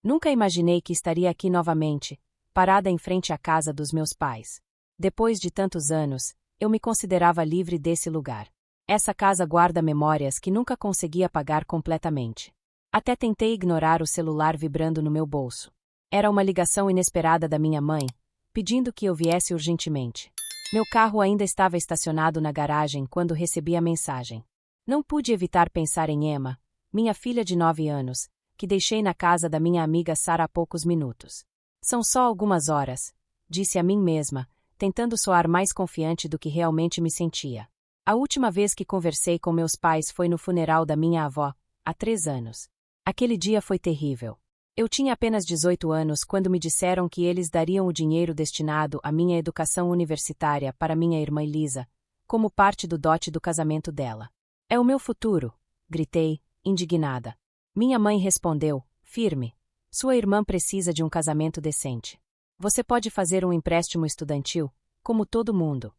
Nunca imaginei que estaria aqui novamente, parada em frente à casa dos meus pais. Depois de tantos anos, eu me considerava livre desse lugar. Essa casa guarda memórias que nunca consegui apagar completamente. Até tentei ignorar o celular vibrando no meu bolso. Era uma ligação inesperada da minha mãe, pedindo que eu viesse urgentemente. Meu carro ainda estava estacionado na garagem quando recebi a mensagem. Não pude evitar pensar em Emma, minha filha de 9 anos, que deixei na casa da minha amiga Sara há poucos minutos. São só algumas horas, disse a mim mesma, tentando soar mais confiante do que realmente me sentia. A última vez que conversei com meus pais foi no funeral da minha avó, há 3 anos. Aquele dia foi terrível. Eu tinha apenas 18 anos quando me disseram que eles dariam o dinheiro destinado à minha educação universitária para minha irmã Elisa, como parte do dote do casamento dela. É o meu futuro, gritei, indignada. Minha mãe respondeu, firme. Sua irmã precisa de um casamento decente. Você pode fazer um empréstimo estudantil, como todo mundo.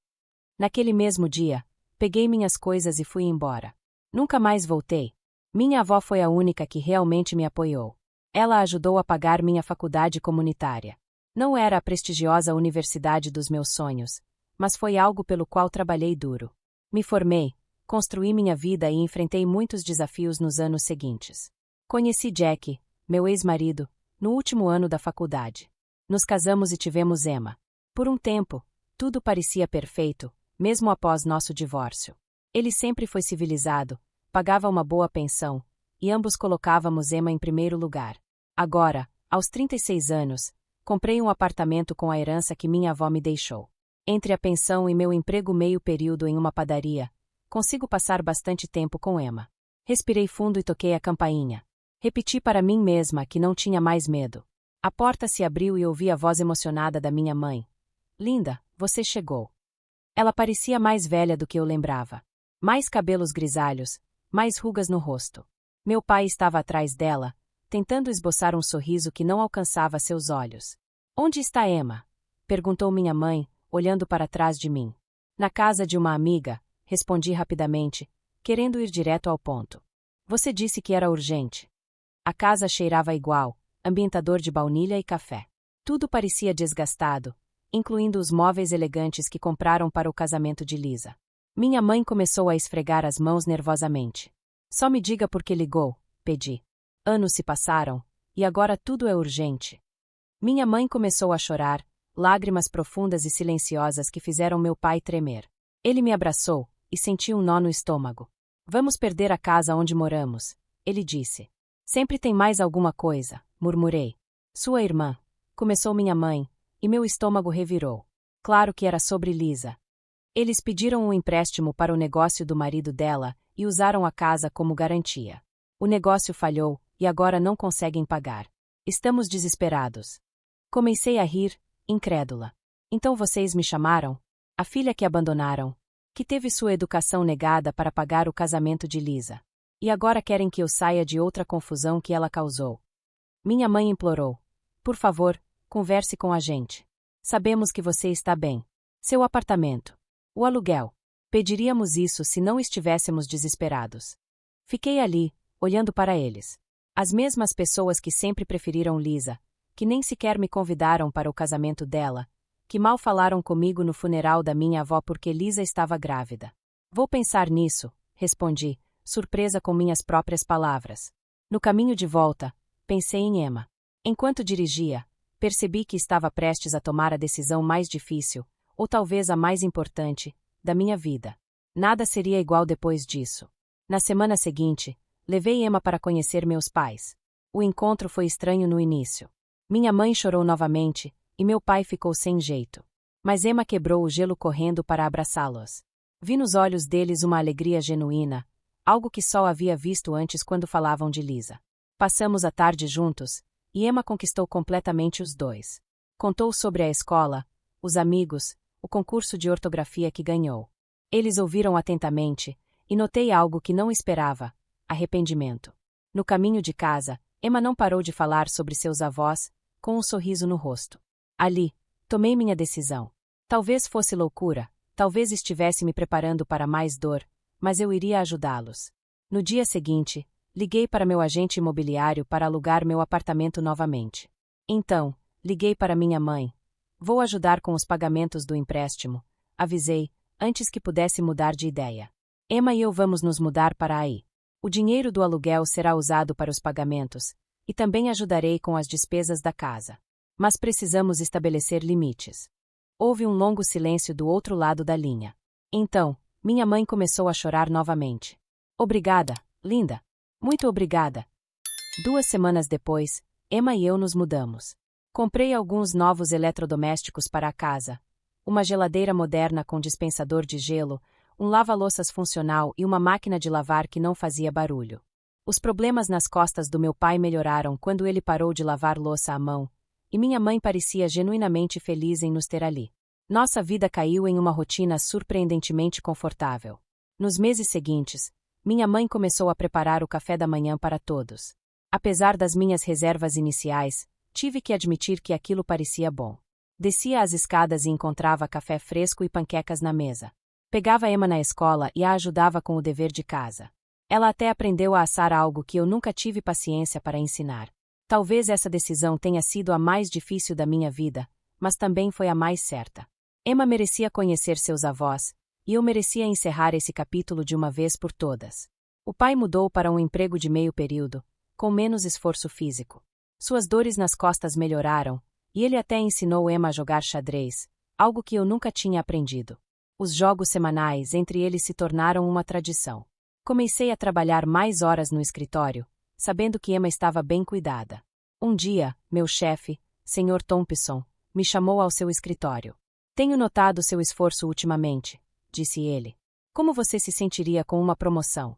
Naquele mesmo dia, peguei minhas coisas e fui embora. Nunca mais voltei. Minha avó foi a única que realmente me apoiou. Ela ajudou a pagar minha faculdade comunitária. Não era a prestigiosa universidade dos meus sonhos, mas foi algo pelo qual trabalhei duro. Me formei, construí minha vida e enfrentei muitos desafios nos anos seguintes. Conheci Jack, meu ex-marido, no último ano da faculdade. Nos casamos e tivemos Emma. Por um tempo, tudo parecia perfeito, mesmo após nosso divórcio. Ele sempre foi civilizado, pagava uma boa pensão, e ambos colocávamos Emma em primeiro lugar. Agora, aos 36 anos, comprei um apartamento com a herança que minha avó me deixou. Entre a pensão e meu emprego meio período em uma padaria, consigo passar bastante tempo com Emma. Respirei fundo e toquei a campainha. Repeti para mim mesma que não tinha mais medo. A porta se abriu e ouvi a voz emocionada da minha mãe. Linda, você chegou. Ela parecia mais velha do que eu lembrava. Mais cabelos grisalhos, mais rugas no rosto. Meu pai estava atrás dela, tentando esboçar um sorriso que não alcançava seus olhos. Onde está Emma? Perguntou minha mãe, olhando para trás de mim. Na casa de uma amiga, respondi rapidamente, querendo ir direto ao ponto. Você disse que era urgente. A casa cheirava igual, ambientador de baunilha e café. Tudo parecia desgastado, incluindo os móveis elegantes que compraram para o casamento de Lisa. Minha mãe começou a esfregar as mãos nervosamente. Só me diga por que ligou, pedi. Anos se passaram, e agora tudo é urgente. Minha mãe começou a chorar, lágrimas profundas e silenciosas que fizeram meu pai tremer. Ele me abraçou, e senti um nó no estômago. Vamos perder a casa onde moramos, ele disse. Sempre tem mais alguma coisa, murmurei. Sua irmã, começou minha mãe, e meu estômago revirou. Claro que era sobre Lisa. Eles pediram um empréstimo para o negócio do marido dela e usaram a casa como garantia. O negócio falhou, e agora não conseguem pagar. Estamos desesperados. Comecei a rir, incrédula. Então vocês me chamaram? A filha que abandonaram, que teve sua educação negada para pagar o casamento de Lisa. E agora querem que eu saia de outra confusão que ela causou. Minha mãe implorou. Por favor, converse com a gente. Sabemos que você está bem. Seu apartamento. O aluguel. Pediríamos isso se não estivéssemos desesperados. Fiquei ali, olhando para eles. As mesmas pessoas que sempre preferiram Lisa, que nem sequer me convidaram para o casamento dela, que mal falaram comigo no funeral da minha avó porque Lisa estava grávida. Vou pensar nisso, respondi, surpresa com minhas próprias palavras. No caminho de volta, pensei em Emma. Enquanto dirigia, percebi que estava prestes a tomar a decisão mais difícil, ou talvez a mais importante, da minha vida. Nada seria igual depois disso. Na semana seguinte, levei Emma para conhecer meus pais. O encontro foi estranho no início. Minha mãe chorou novamente, e meu pai ficou sem jeito. Mas Emma quebrou o gelo correndo para abraçá-los. Vi nos olhos deles uma alegria genuína, algo que só havia visto antes quando falavam de Lisa. Passamos a tarde juntos, e Emma conquistou completamente os dois. Contou sobre a escola, os amigos, o concurso de ortografia que ganhou. Eles ouviram atentamente, e notei algo que não esperava: arrependimento. No caminho de casa, Emma não parou de falar sobre seus avós, com um sorriso no rosto. Ali, tomei minha decisão. Talvez fosse loucura, talvez estivesse me preparando para mais dor, mas eu iria ajudá-los. No dia seguinte, Liguei para meu agente imobiliário para alugar meu apartamento novamente. Então, liguei para minha mãe. Vou ajudar com os pagamentos do empréstimo, avisei, antes que pudesse mudar de ideia. Emma e eu vamos nos mudar para aí. O dinheiro do aluguel será usado para os pagamentos, e também ajudarei com as despesas da casa. Mas precisamos estabelecer limites. Houve um longo silêncio do outro lado da linha. Então, minha mãe começou a chorar novamente. Obrigada, linda. Muito obrigada. 2 semanas depois, Emma e eu nos mudamos. Comprei alguns novos eletrodomésticos para a casa. Uma geladeira moderna com dispensador de gelo, um lava-louças funcional e uma máquina de lavar que não fazia barulho. Os problemas nas costas do meu pai melhoraram quando ele parou de lavar louça à mão, e minha mãe parecia genuinamente feliz em nos ter ali. Nossa vida caiu em uma rotina surpreendentemente confortável. Nos meses seguintes, minha mãe começou a preparar o café da manhã para todos. Apesar das minhas reservas iniciais, tive que admitir que aquilo parecia bom. Descia as escadas e encontrava café fresco e panquecas na mesa. Pegava Emma na escola e a ajudava com o dever de casa. Ela até aprendeu a assar algo que eu nunca tive paciência para ensinar. Talvez essa decisão tenha sido a mais difícil da minha vida, mas também foi a mais certa. Emma merecia conhecer seus avós, e eu merecia encerrar esse capítulo de uma vez por todas. O pai mudou para um emprego de meio período, com menos esforço físico. Suas dores nas costas melhoraram, e ele até ensinou Emma a jogar xadrez, algo que eu nunca tinha aprendido. Os jogos semanais entre eles se tornaram uma tradição. Comecei a trabalhar mais horas no escritório, sabendo que Emma estava bem cuidada. Um dia, meu chefe, Sr. Thompson, me chamou ao seu escritório. Tenho notado seu esforço ultimamente, disse ele. Como você se sentiria com uma promoção?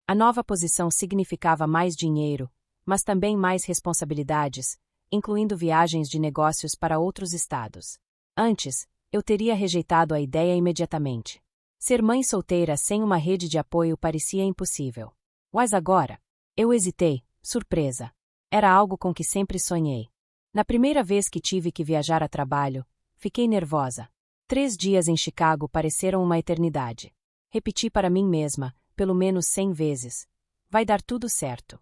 A nova posição significava mais dinheiro, mas também mais responsabilidades, incluindo viagens de negócios para outros estados. Antes, eu teria rejeitado a ideia imediatamente. Ser mãe solteira sem uma rede de apoio parecia impossível. Mas agora? Eu hesitei, surpresa. Era algo com que sempre sonhei. Na primeira vez que tive que viajar a trabalho, fiquei nervosa. 3 dias em Chicago pareceram uma eternidade. Repeti para mim mesma, pelo menos 100 vezes. Vai dar tudo certo.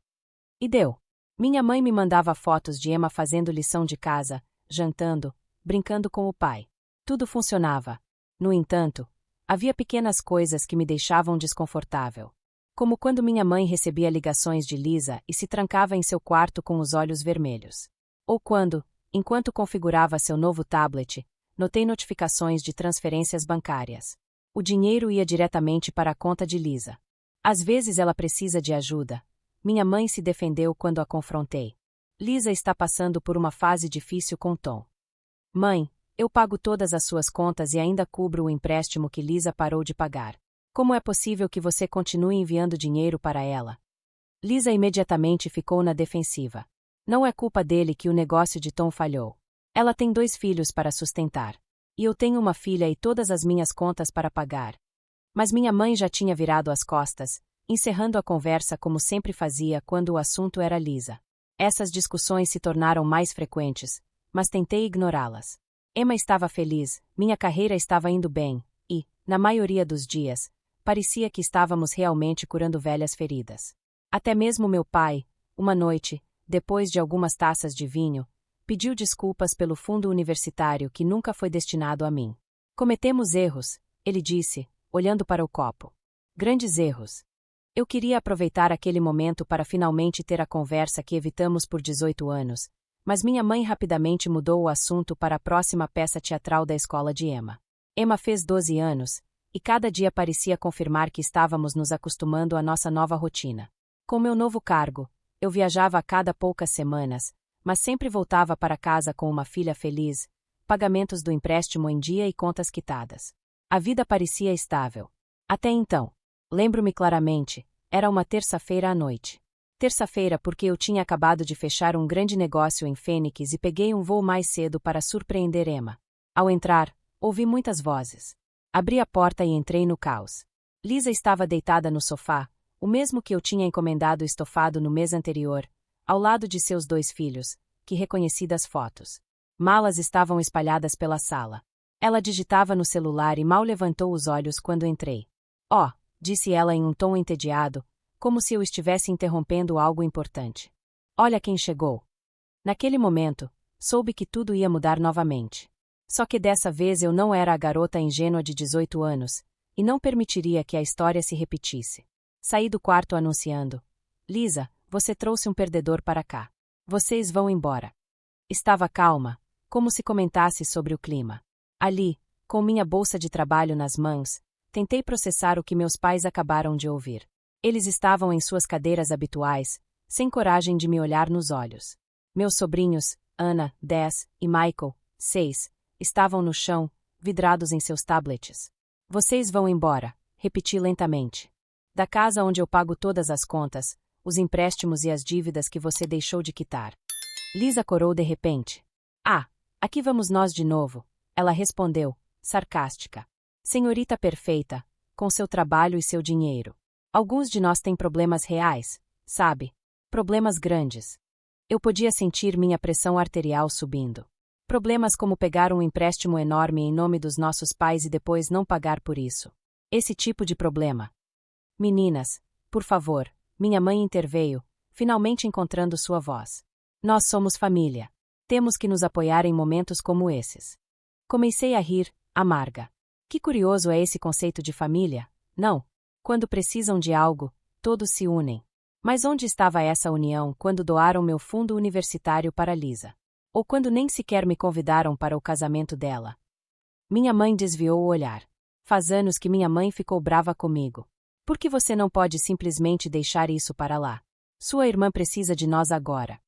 E deu. Minha mãe me mandava fotos de Emma fazendo lição de casa, jantando, brincando com o pai. Tudo funcionava. No entanto, havia pequenas coisas que me deixavam desconfortável. Como quando minha mãe recebia ligações de Lisa e se trancava em seu quarto com os olhos vermelhos. Ou quando, enquanto configurava seu novo tablet, notei notificações de transferências bancárias. O dinheiro ia diretamente para a conta de Lisa. Às vezes ela precisa de ajuda. Minha mãe se defendeu quando a confrontei. Lisa está passando por uma fase difícil com Tom. Mãe, eu pago todas as suas contas e ainda cubro o empréstimo que Lisa parou de pagar. Como é possível que você continue enviando dinheiro para ela? Lisa imediatamente ficou na defensiva. Não é culpa dele que o negócio de Tom falhou. Ela tem 2 filhos para sustentar. E eu tenho uma filha e todas as minhas contas para pagar. Mas minha mãe já tinha virado as costas, encerrando a conversa como sempre fazia quando o assunto era Lisa. Essas discussões se tornaram mais frequentes, mas tentei ignorá-las. Emma estava feliz, minha carreira estava indo bem, e, na maioria dos dias, parecia que estávamos realmente curando velhas feridas. Até mesmo meu pai, uma noite, depois de algumas taças de vinho, pediu desculpas pelo fundo universitário que nunca foi destinado a mim. Cometemos erros, ele disse, olhando para o copo. Grandes erros. Eu queria aproveitar aquele momento para finalmente ter a conversa que evitamos por 18 anos, mas minha mãe rapidamente mudou o assunto para a próxima peça teatral da escola de Emma. Emma fez 12 anos, e cada dia parecia confirmar que estávamos nos acostumando à nossa nova rotina. Com meu novo cargo, eu viajava a cada poucas semanas, mas sempre voltava para casa com uma filha feliz, pagamentos do empréstimo em dia e contas quitadas. A vida parecia estável. Até então. Lembro-me claramente, era uma terça-feira à noite. Terça-feira porque eu tinha acabado de fechar um grande negócio em Fênix e peguei um voo mais cedo para surpreender Emma. Ao entrar, ouvi muitas vozes. Abri a porta e entrei no caos. Lisa estava deitada no sofá, o mesmo que eu tinha encomendado estofado no mês anterior, ao lado de seus 2 filhos, que reconheci das fotos. Malas estavam espalhadas pela sala. Ela digitava no celular e mal levantou os olhos quando entrei. Oh, disse ela em um tom entediado, como se eu estivesse interrompendo algo importante. Olha quem chegou. Naquele momento, soube que tudo ia mudar novamente. Só que dessa vez eu não era a garota ingênua de 18 anos, e não permitiria que a história se repetisse. Saí do quarto anunciando: Lisa, você trouxe um perdedor para cá. Vocês vão embora. Estava calma, como se comentasse sobre o clima. Ali, com minha bolsa de trabalho nas mãos, tentei processar o que meus pais acabaram de ouvir. Eles estavam em suas cadeiras habituais, sem coragem de me olhar nos olhos. Meus sobrinhos, Anna, 10, e Michael, 6, estavam no chão, vidrados em seus tablets. Vocês vão embora, repeti lentamente. Da casa onde eu pago todas as contas, os empréstimos e as dívidas que você deixou de quitar. Lisa corou de repente. Ah, aqui vamos nós de novo, ela respondeu, sarcástica. Senhorita perfeita, com seu trabalho e seu dinheiro. Alguns de nós têm problemas reais, sabe? Problemas grandes. Eu podia sentir minha pressão arterial subindo. Problemas como pegar um empréstimo enorme em nome dos nossos pais e depois não pagar por isso. Esse tipo de problema. Meninas, por favor, minha mãe interveio, finalmente encontrando sua voz. Nós somos família. Temos que nos apoiar em momentos como esses. Comecei a rir, amarga. Que curioso é esse conceito de família, não? Quando precisam de algo, todos se unem. Mas onde estava essa união quando doaram meu fundo universitário para Lisa? Ou quando nem sequer me convidaram para o casamento dela? Minha mãe desviou o olhar. Faz anos que minha mãe ficou brava comigo. Por que você não pode simplesmente deixar isso para lá? Sua irmã precisa de nós agora.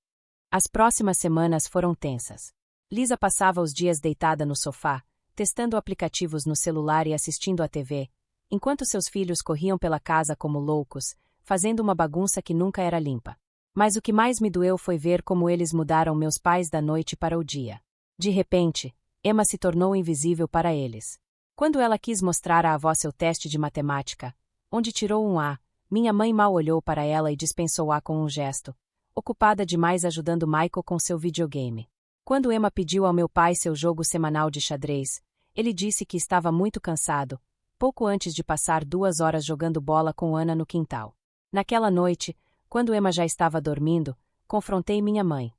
As próximas semanas foram tensas. Lisa passava os dias deitada no sofá, testando aplicativos no celular e assistindo à TV, enquanto seus filhos corriam pela casa como loucos, fazendo uma bagunça que nunca era limpa. Mas o que mais me doeu foi ver como eles mudaram meus pais da noite para o dia. De repente, Emma se tornou invisível para eles. Quando ela quis mostrar à avó seu teste de matemática, onde tirou um A, minha mãe mal olhou para ela e dispensou A com um gesto, ocupada demais ajudando Michael com seu videogame. Quando Emma pediu ao meu pai seu jogo semanal de xadrez, ele disse que estava muito cansado, pouco antes de passar 2 horas jogando bola com Anna no quintal. Naquela noite, quando Emma já estava dormindo, confrontei minha mãe.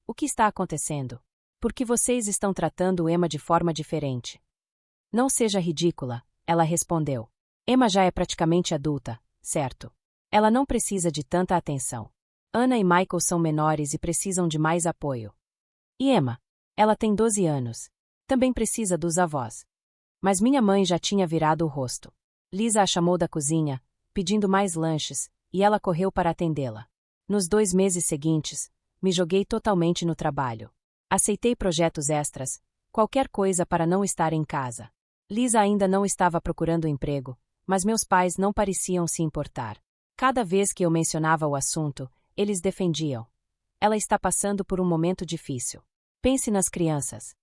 O que está acontecendo? Por que vocês estão tratando Emma de forma diferente? Não seja ridícula, ela respondeu. Emma já é praticamente adulta, certo? Ela não precisa de tanta atenção. Anna e Michael são menores e precisam de mais apoio. E Emma? Ela tem 12 anos. Também precisa dos avós. Mas minha mãe já tinha virado o rosto. Lisa a chamou da cozinha, pedindo mais lanches, e ela correu para atendê-la. Nos 2 meses seguintes, me joguei totalmente no trabalho. Aceitei projetos extras, qualquer coisa para não estar em casa. Lisa ainda não estava procurando emprego, mas meus pais não pareciam se importar. Cada vez que eu mencionava o assunto, eles defendiam. Ela está passando por um momento difícil. Pense nas crianças.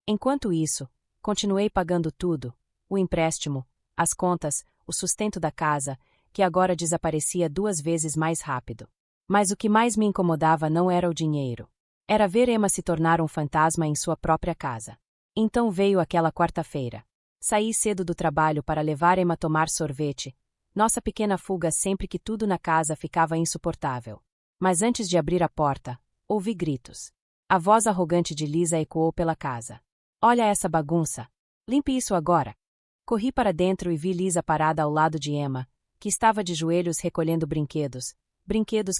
Enquanto isso, continuei pagando tudo, o empréstimo, as contas, o sustento da casa, que agora desaparecia 2 vezes mais rápido. Mas o que mais me incomodava não era o dinheiro. Era ver Emma se tornar um fantasma em sua própria casa. Então veio aquela quarta-feira. Saí cedo do trabalho para levar Emma a tomar sorvete, nossa pequena fuga sempre que tudo na casa ficava insuportável. Mas antes de abrir a porta, ouvi gritos. A voz arrogante de Lisa ecoou pela casa. Olha essa bagunça. Limpe isso agora. Corri para dentro e vi Lisa parada ao lado de Emma, que estava de joelhos recolhendo brinquedos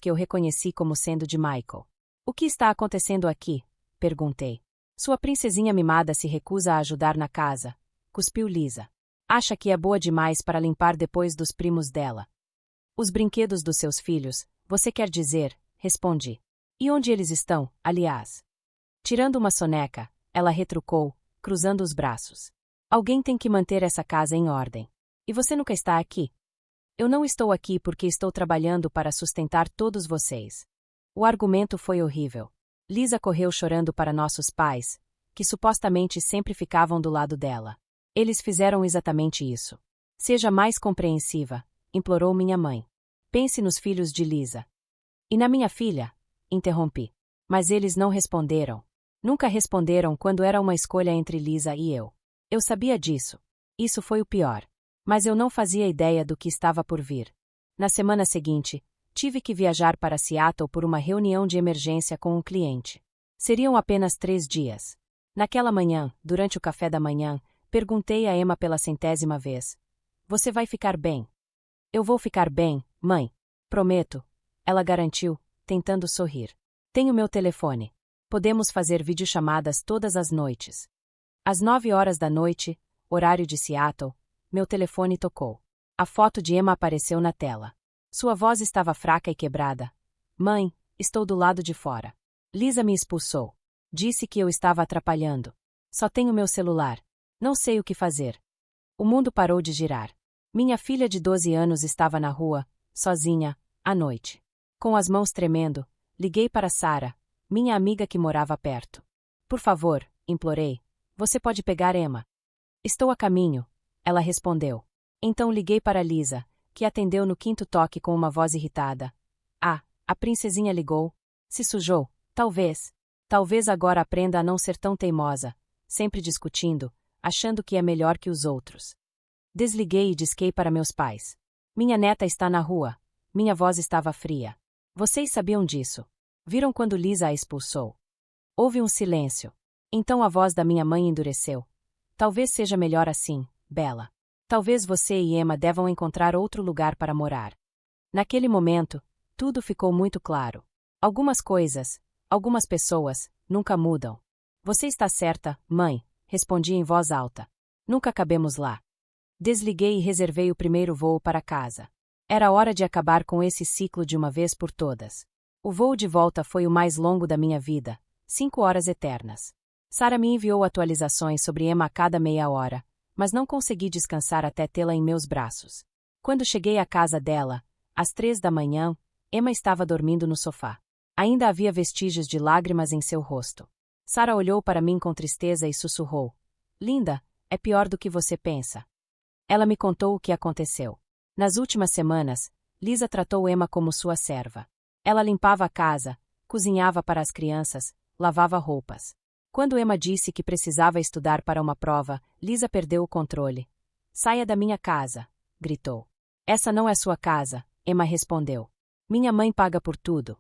que eu reconheci como sendo de Michael. O que está acontecendo aqui? Perguntei. Sua princesinha mimada se recusa a ajudar na casa, cuspiu Lisa. Acha que é boa demais para limpar depois dos primos dela. Os brinquedos dos seus filhos, você quer dizer, respondi. E onde eles estão, aliás? Tirando uma soneca, ela retrucou, cruzando os braços. Alguém tem que manter essa casa em ordem. E você nunca está aqui? Eu não estou aqui porque estou trabalhando para sustentar todos vocês. O argumento foi horrível. Lisa correu chorando para nossos pais, que supostamente sempre ficavam do lado dela. Eles fizeram exatamente isso. Seja mais compreensiva, implorou minha mãe. Pense nos filhos de Lisa. E na minha filha? Interrompi. Mas eles não responderam. Nunca responderam quando era uma escolha entre Lisa e eu. Eu sabia disso. Isso foi o pior. Mas eu não fazia ideia do que estava por vir. Na semana seguinte, tive que viajar para Seattle por uma reunião de emergência com um cliente. Seriam apenas 3 dias. Naquela manhã, durante o café da manhã, perguntei a Emma pela 100ª vez: Você vai ficar bem? Eu vou ficar bem, mãe. Prometo. Ela garantiu, tentando sorrir. Tenho meu telefone. Podemos fazer videochamadas todas as noites. Às 9 horas da noite, horário de Seattle, meu telefone tocou. A foto de Emma apareceu na tela. Sua voz estava fraca e quebrada. Mãe, estou do lado de fora. Lisa me expulsou. Disse que eu estava atrapalhando. Só tenho meu celular. Não sei o que fazer. O mundo parou de girar. Minha filha de 12 anos estava na rua, sozinha, à noite. Com as mãos tremendo, liguei para Sarah, minha amiga que morava perto. Por favor, implorei. Você pode pegar Emma? Estou a caminho, ela respondeu. Então liguei para Lisa, que atendeu no 5º toque com uma voz irritada. Ah, a princesinha ligou. Se sujou, talvez. Talvez agora aprenda a não ser tão teimosa, sempre discutindo, achando que é melhor que os outros. Desliguei e disquei para meus pais. Minha neta está na rua. Minha voz estava fria. Vocês sabiam disso. Viram quando Lisa a expulsou. Houve um silêncio. Então a voz da minha mãe endureceu. Talvez seja melhor assim, Bella. Talvez você e Emma devam encontrar outro lugar para morar. Naquele momento, tudo ficou muito claro. Algumas coisas, algumas pessoas, nunca mudam. Você está certa, mãe, respondi em voz alta. Nunca cabemos lá. Desliguei e reservei o primeiro voo para casa. Era hora de acabar com esse ciclo de uma vez por todas. O voo de volta foi o mais longo da minha vida, 5 horas eternas. Sarah me enviou atualizações sobre Emma a cada meia hora, mas não consegui descansar até tê-la em meus braços. Quando cheguei à casa dela, às 3 da manhã, Emma estava dormindo no sofá. Ainda havia vestígios de lágrimas em seu rosto. Sarah olhou para mim com tristeza e sussurrou. Linda, é pior do que você pensa. Ela me contou o que aconteceu. Nas últimas semanas, Lisa tratou Emma como sua serva. Ela limpava a casa, cozinhava para as crianças, lavava roupas. Quando Emma disse que precisava estudar para uma prova, Lisa perdeu o controle. Saia da minha casa, gritou. Essa não é sua casa, Emma respondeu. Minha mãe paga por tudo.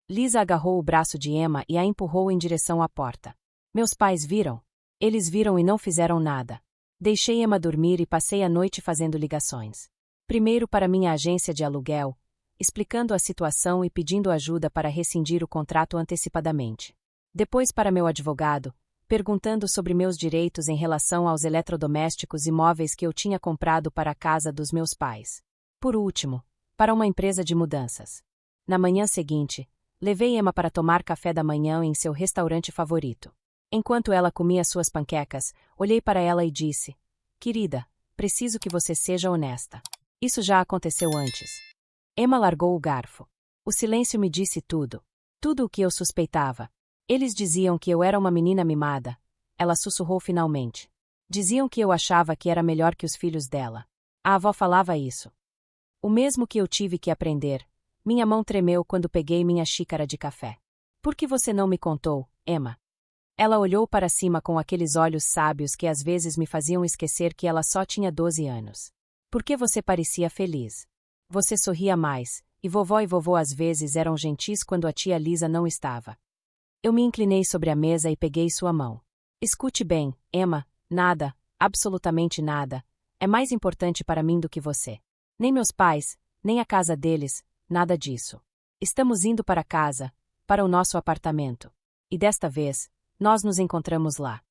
Lisa agarrou o braço de Emma e a empurrou em direção à porta. Meus pais viram. Eles viram e não fizeram nada. Deixei Emma dormir e passei a noite fazendo ligações. Primeiro para minha agência de aluguel, explicando a situação e pedindo ajuda para rescindir o contrato antecipadamente. Depois para meu advogado, perguntando sobre meus direitos em relação aos eletrodomésticos e móveis que eu tinha comprado para a casa dos meus pais. Por último, para uma empresa de mudanças. Na manhã seguinte, levei Emma para tomar café da manhã em seu restaurante favorito. Enquanto ela comia suas panquecas, olhei para ela e disse: Querida, preciso que você seja honesta. Isso já aconteceu antes. Emma largou o garfo. O silêncio me disse tudo. Tudo o que eu suspeitava. Eles diziam que eu era uma menina mimada. Ela sussurrou finalmente. Diziam que eu achava que era melhor que os filhos dela. A avó falava isso. O mesmo que eu tive que aprender. Minha mão tremeu quando peguei minha xícara de café. Por que você não me contou, Emma? Ela olhou para cima com aqueles olhos sábios que às vezes me faziam esquecer que ela só tinha 12 anos. Por que você parecia feliz? Você sorria mais, e vovó às vezes eram gentis quando a tia Lisa não estava. Eu me inclinei sobre a mesa e peguei sua mão. Escute bem, Emma, nada, absolutamente nada, é mais importante para mim do que você. Nem meus pais, nem a casa deles, nada disso. Estamos indo para casa, para o nosso apartamento. E desta vez, nós nos encontramos lá.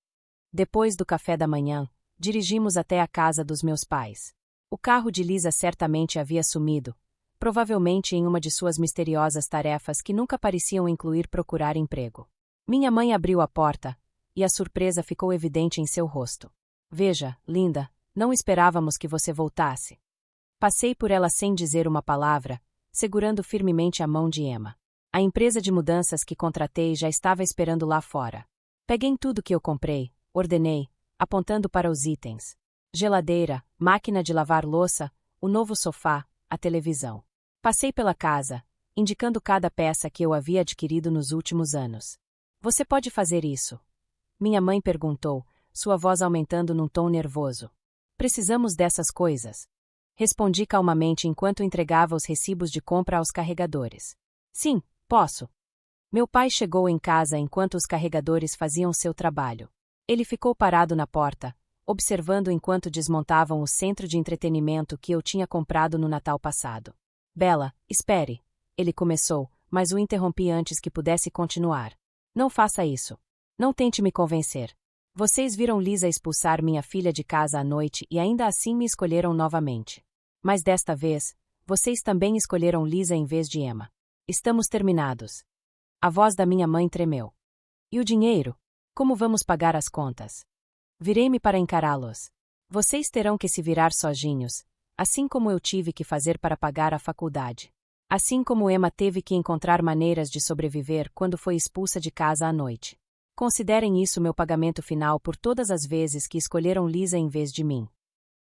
Depois do café da manhã, dirigimos até a casa dos meus pais. O carro de Lisa certamente havia sumido, provavelmente em uma de suas misteriosas tarefas que nunca pareciam incluir procurar emprego. Minha mãe abriu a porta, e a surpresa ficou evidente em seu rosto. Veja, linda, não esperávamos que você voltasse. Passei por ela sem dizer uma palavra, segurando firmemente a mão de Emma. A empresa de mudanças que contratei já estava esperando lá fora. Peguei tudo que eu comprei, ordenei, apontando para os itens. Geladeira, máquina de lavar louça, o novo sofá, a televisão. Passei pela casa, indicando cada peça que eu havia adquirido nos últimos anos. Você pode fazer isso? Minha mãe perguntou, sua voz aumentando num tom nervoso. Precisamos dessas coisas. Respondi calmamente enquanto entregava os recibos de compra aos carregadores. Sim, posso. Meu pai chegou em casa enquanto os carregadores faziam seu trabalho. Ele ficou parado na porta, observando enquanto desmontavam o centro de entretenimento que eu tinha comprado no Natal passado. Bella, espere. Ele começou, mas o interrompi antes que pudesse continuar. Não faça isso. Não tente me convencer. Vocês viram Lisa expulsar minha filha de casa à noite e ainda assim me escolheram novamente. Mas desta vez, vocês também escolheram Lisa em vez de Emma. Estamos terminados. A voz da minha mãe tremeu. E o dinheiro? Como vamos pagar as contas? Virei-me para encará-los. Vocês terão que se virar sozinhos, assim como eu tive que fazer para pagar a faculdade. Assim como Emma teve que encontrar maneiras de sobreviver quando foi expulsa de casa à noite. Considerem isso meu pagamento final por todas as vezes que escolheram Lisa em vez de mim.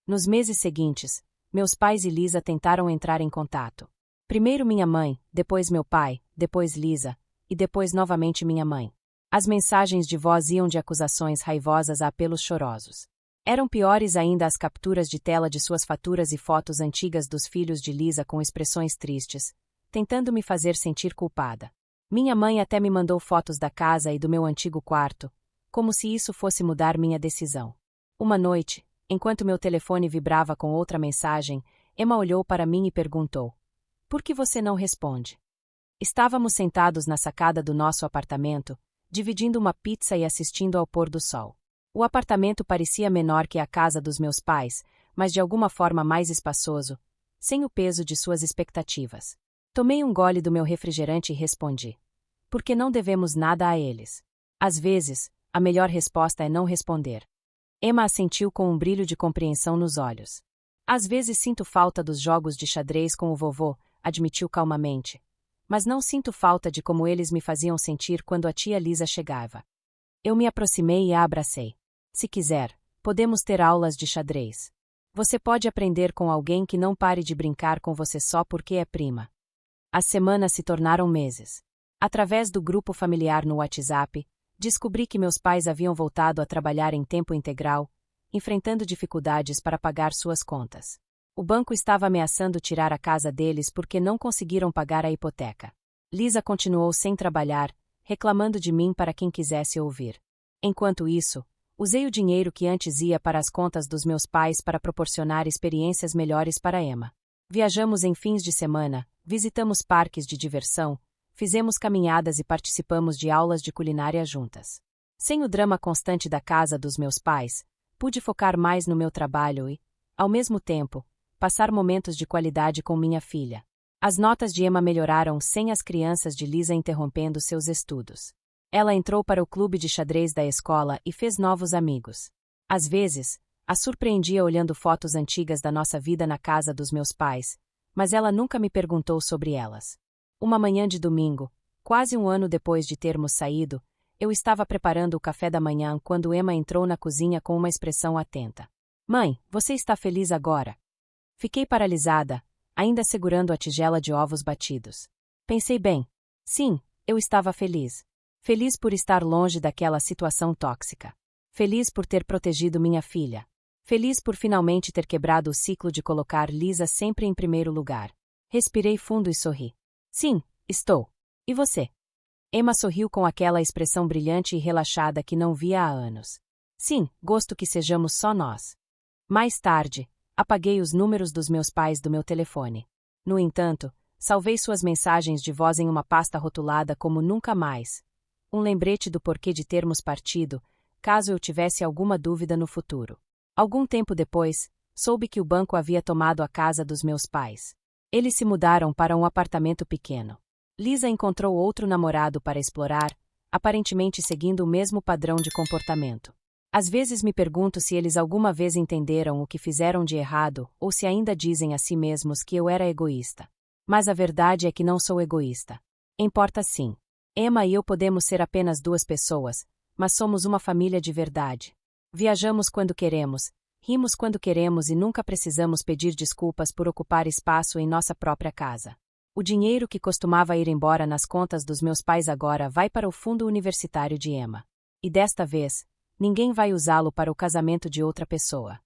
Nos meses seguintes, meus pais e Lisa tentaram entrar em contato. Primeiro minha mãe, depois meu pai, depois Lisa, e depois novamente minha mãe. As mensagens de voz iam de acusações raivosas a apelos chorosos. Eram piores ainda as capturas de tela de suas faturas e fotos antigas dos filhos de Lisa com expressões tristes, tentando me fazer sentir culpada. Minha mãe até me mandou fotos da casa e do meu antigo quarto, como se isso fosse mudar minha decisão. Uma noite, enquanto meu telefone vibrava com outra mensagem, Emma olhou para mim e perguntou: "Por que você não responde?" Estávamos sentados na sacada do nosso apartamento, dividindo uma pizza e assistindo ao pôr do sol. O apartamento parecia menor que a casa dos meus pais, mas de alguma forma mais espaçoso, sem o peso de suas expectativas. Tomei um gole do meu refrigerante e respondi: "Porque não devemos nada a eles. Às vezes, a melhor resposta é não responder." Emma assentiu com um brilho de compreensão nos olhos. "Às vezes sinto falta dos jogos de xadrez com o vovô", admitiu calmamente. "Mas não sinto falta de como eles me faziam sentir quando a tia Lisa chegava." Eu me aproximei e a abracei. "Se quiser, podemos ter aulas de xadrez. Você pode aprender com alguém que não pare de brincar com você só porque é prima." As semanas se tornaram meses. Através do grupo familiar no WhatsApp, descobri que meus pais haviam voltado a trabalhar em tempo integral, enfrentando dificuldades para pagar suas contas. O banco estava ameaçando tirar a casa deles porque não conseguiram pagar a hipoteca. Lisa continuou sem trabalhar, reclamando de mim para quem quisesse ouvir. Enquanto isso, usei o dinheiro que antes ia para as contas dos meus pais para proporcionar experiências melhores para Emma. Viajamos em fins de semana, visitamos parques de diversão, fizemos caminhadas e participamos de aulas de culinária juntas. Sem o drama constante da casa dos meus pais, pude focar mais no meu trabalho e, ao mesmo tempo, passar momentos de qualidade com minha filha. As notas de Emma melhoraram sem as crianças de Lisa interrompendo seus estudos. Ela entrou para o clube de xadrez da escola e fez novos amigos. Às vezes, a surpreendia olhando fotos antigas da nossa vida na casa dos meus pais, mas ela nunca me perguntou sobre elas. Uma manhã de domingo, quase um ano depois de termos saído, eu estava preparando o café da manhã quando Emma entrou na cozinha com uma expressão atenta. "Mãe, você está feliz agora?" Fiquei paralisada, ainda segurando a tigela de ovos batidos. Pensei bem. Sim, eu estava feliz. Feliz por estar longe daquela situação tóxica. Feliz por ter protegido minha filha. Feliz por finalmente ter quebrado o ciclo de colocar Lisa sempre em primeiro lugar. Respirei fundo e sorri. "Sim, estou. E você?" Emma sorriu com aquela expressão brilhante e relaxada que não via há anos. "Sim, gosto que sejamos só nós." Mais tarde, apaguei os números dos meus pais do meu telefone. No entanto, salvei suas mensagens de voz em uma pasta rotulada como nunca mais. Um lembrete do porquê de termos partido, caso eu tivesse alguma dúvida no futuro. Algum tempo depois, soube que o banco havia tomado a casa dos meus pais. Eles se mudaram para um apartamento pequeno. Lisa encontrou outro namorado para explorar, aparentemente seguindo o mesmo padrão de comportamento. Às vezes me pergunto se eles alguma vez entenderam o que fizeram de errado ou se ainda dizem a si mesmos que eu era egoísta. Mas a verdade é que não sou egoísta. Importa sim. Emma e eu podemos ser apenas duas pessoas, mas somos uma família de verdade. Viajamos quando queremos, rimos quando queremos e nunca precisamos pedir desculpas por ocupar espaço em nossa própria casa. O dinheiro que costumava ir embora nas contas dos meus pais agora vai para o fundo universitário de Emma. E desta vez, ninguém vai usá-lo para o casamento de outra pessoa.